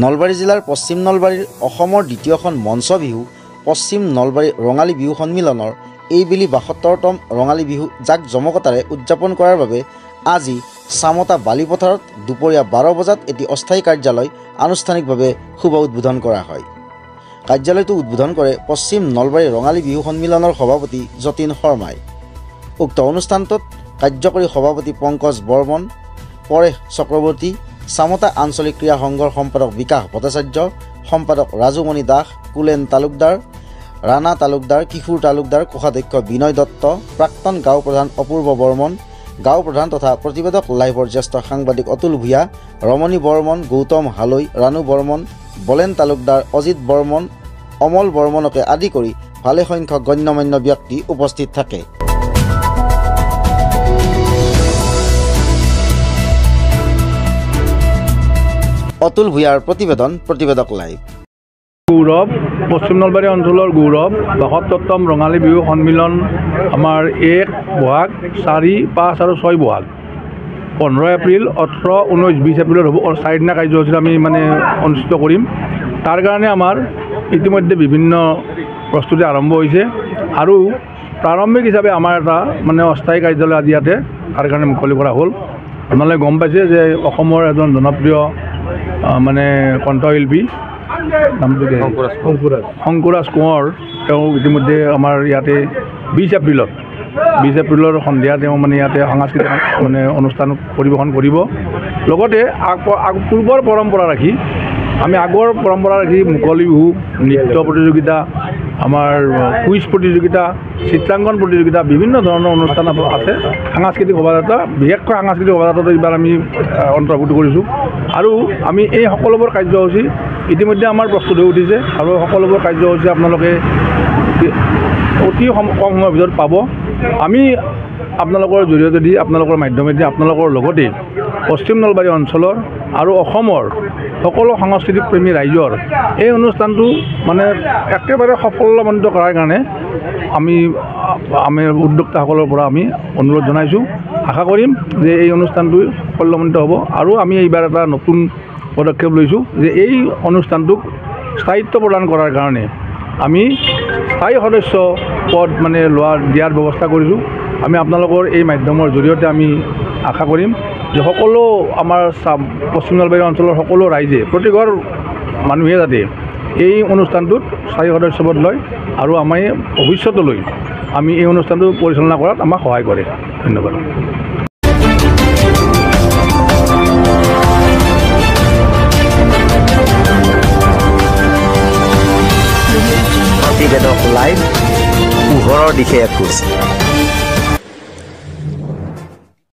নলবাৰী জিলাৰ পশ্চিম নলবাৰীৰ অসমৰ দ্বিতীয়খন মঞ্চ বিহু পশ্চিম নলবাৰী ৰঙালী বিহু সন্মিলনৰ এইবেলি ৭২তম ৰঙালী বিহু জাক জমকতাৰে উদযাপন কৰাৰ বাবে আজি চামতা বালিপথাৰত দুপৰীয়া ১২ বজাত এটি অস্থায়ী কাৰ্যালয় আনুষ্ঠানিকভাৱে শুভ উদ্বোধন কৰা হয়। কাৰ্যালয়টো উদ্বোধন কৰে পশ্চিম নলবাৰী ৰঙালী বিহু সন্মিলনৰ সভাপতি যতীন শৰ্মাই। উক্ত অনুষ্ঠানটোত কাৰ্যকৰী সভাপতি পংকজ বৰ্মন, পৰেশ চক্ৰৱৰ্তী, চামতা আঞ্চলিক ক্ৰীড়া সংঘৰ সম্পাদক বিকাশ ভট্টাচাৰ্য, সম্পাদক ৰাজুমণি দাস, কুলেন তালুকদাৰ, ৰাণা তালুকদাৰ, কিশোৰ তালুকদাৰ, কোষাধ্যক্ষ বিনয় দত্ত, প্ৰাক্তন গাঁও প্ৰধান অপূৰ্ব বৰ্মন, গাঁও প্ৰধান তথা প্ৰতিবেদক লাইভৰ জ্যেষ্ঠ সাংবাদিক অতুল ভূঞা, ৰমণী বৰ্মন, গৌতম হালৈ, ৰাণু বৰ্মন, বলেন তালুকদাৰ, অজিত বৰ্মন, অমল বৰ্মনকে আদি কৰি ভালেসংখ্যক গণ্যমান্য ব্যক্তি উপস্থিত থাকে। অতুল ভূঞাৰ প্ৰতিবেদন, প্ৰতিবেদক লাইভ। গৌৰৱ, পশ্চিম নলবাৰী অঞ্চলৰ গৌৰৱ ৭২তম ৰঙালী বিহু সন্মিলন আমাৰ ১ বহাগ, ৪, ৫ আৰু ৬ বহাগ, ১৫ এপ্ৰিল, ১৮, ১৯, ২০ এপ্ৰিলত হ'ব। ৪ দিনা কাৰ্যসূচী আমি অনুষ্ঠিত কৰিম। তাৰ কাৰণে আমাৰ ইতিমধ্যে বিভিন্ন প্ৰস্তুতি আৰম্ভ হৈছে আৰু প্ৰাৰম্ভিক হিচাপে আমাৰ এটা অস্থায়ী কাৰ্যালয় আজি ইয়াতে তাৰ কাৰণে মুকলি কৰা হ'ল। আপোনালোকে গম পাইছে যে অসমৰ এজন জনপ্ৰিয় কণ্ঠশিল্পী শংকুৰাজ কোঁৱৰ, তেওঁ ইতিমধ্যে আমাৰ ইয়াতে ২০ এপ্ৰিলৰ সন্ধিয়া তেওঁ ইয়াতে সাংস্কৃতিক অনুষ্ঠান পৰিৱেশন কৰিব। লগতে পূৰ্বৰ পৰম্পৰা ৰাখি আগৰ পৰম্পৰা ৰাখি মুকলি বিহু, নৃত্য প্ৰতিযোগিতা, আমাৰ কুইজ প্ৰতিযোগিতা, চিত্ৰাংকন প্ৰতিযোগিতা, বিভিন্ন ধৰণৰ অনুষ্ঠান আছে। সাংস্কৃতিক শোভাযাত্ৰা, বিশেষকৈ সাংস্কৃতিক শোভাযাত্ৰাটো এইবাৰ আমি অন্তৰ্ভুক্ত কৰিছোঁ আৰু আমি এই সকলোবোৰ কাৰ্যসূচী ইতিমধ্যে আমাৰ প্ৰস্তুত হৈ উঠিছে আৰু সকলোবোৰ কাৰ্যসূচী আপোনালোকে অতি কম সময়ৰ ভিতৰত পাব। আমি আপোনালোকৰ জৰিয়তে দি, আপোনালোকৰ মাধ্যমেদি আপোনালোকৰ লগতে পশ্চিম নলবাৰী অঞ্চলৰ আৰু অসমৰ সকলো সাংস্কৃতিক প্ৰেমী ৰাইজৰ এই অনুষ্ঠানটো একেবাৰে সাফল্যমণ্ডিত কৰাৰ কাৰণে আমি উদ্যোক্তাসকলৰ পৰা আমি অনুৰোধ জনাইছোঁ। আশা কৰিম যে এই অনুষ্ঠানটো সাফল্যমণ্ডিত হ'ব আৰু আমি এইবাৰ এটা নতুন পদক্ষেপ লৈছোঁ যে এই অনুষ্ঠানটোক স্থায়িত্ব প্ৰদান কৰাৰ কাৰণে আমি স্থায়ী সদস্য পদ দিয়াৰ ব্যৱস্থা কৰিছোঁ। আমি আপোনালোকৰ এই মাধ্যমৰ জৰিয়তে আমি আশা কৰিম যে সকলো আমাৰ পশ্চিম নলবাৰী অঞ্চলৰ সকলো ৰাইজে, প্ৰতিঘৰ মানুহে যাতে এই অনুষ্ঠানটোত স্থায়ী সদস্য পদ লয় আৰু আমি ভৱিষ্যতলৈ আমি এই অনুষ্ঠানটো পৰিচালনা কৰাত আমাক সহায় কৰে। ধন্যবাদ। প্ৰতিবেদক লাইভ, পোহৰৰ দিশে এখোজ।